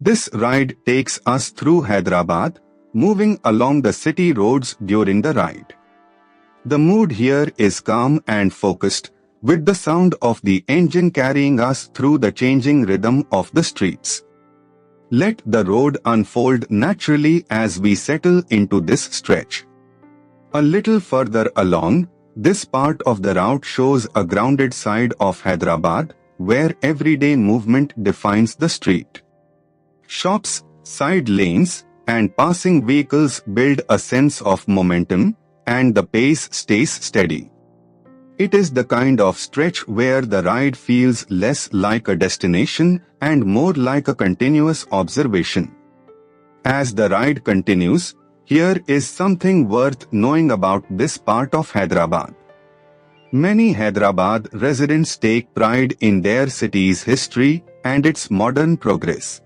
This ride takes us through Hyderabad, moving along the city roads during the ride. The mood here is calm and focused, with the sound of the engine carrying us through the changing rhythm of the streets. Let the road unfold naturally as we settle into this stretch. A little further along, this part of the route shows a grounded side of Hyderabad, where everyday movement defines the street. Shops, side lanes, and passing vehicles build a sense of momentum, and the pace stays steady. It is the kind of stretch where the ride feels less like a destination and more like a continuous observation. As the ride continues, here is something worth knowing about this part of Hyderabad. Many Hyderabad residents take pride in their city's history and its modern progress.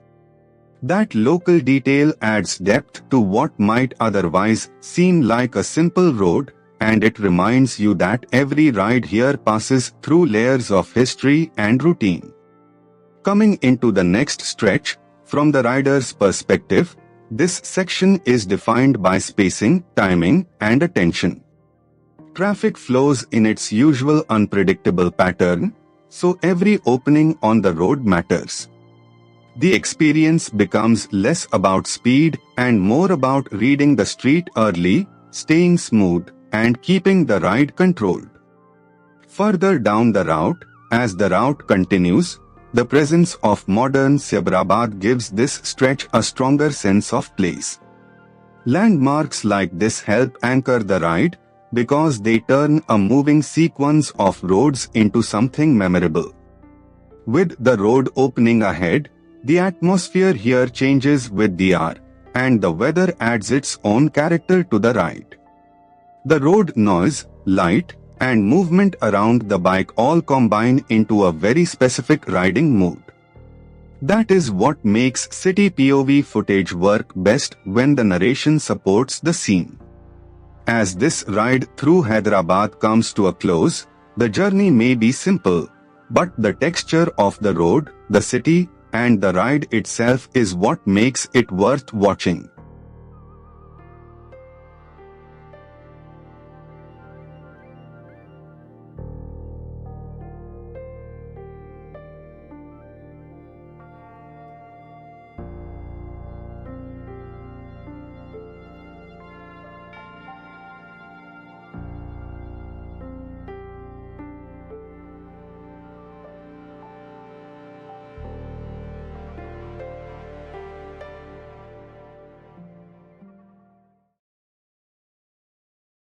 That local detail adds depth to what might otherwise seem like a simple road, and it reminds you that every ride here passes through layers of history and routine. Coming into the next stretch, from the rider's perspective, this section is defined by spacing, timing, and attention. Traffic flows in its usual unpredictable pattern, so every opening on the road matters. The experience becomes less about speed and more about reading the street early, staying smooth, and keeping the ride controlled. Further down the route, as the route continues, the presence of modern Secunderabad gives this stretch a stronger sense of place. Landmarks like this help anchor the ride because they turn a moving sequence of roads into something memorable. With the road opening ahead, the atmosphere here changes with the hour, and the weather adds its own character to the ride. The road noise, light, and movement around the bike all combine into a very specific riding mood. That is what makes city POV footage work best when the narration supports the scene. As this ride through Hyderabad comes to a close, the journey may be simple, but the texture of the road, the city, and the ride itself is what makes it worth watching.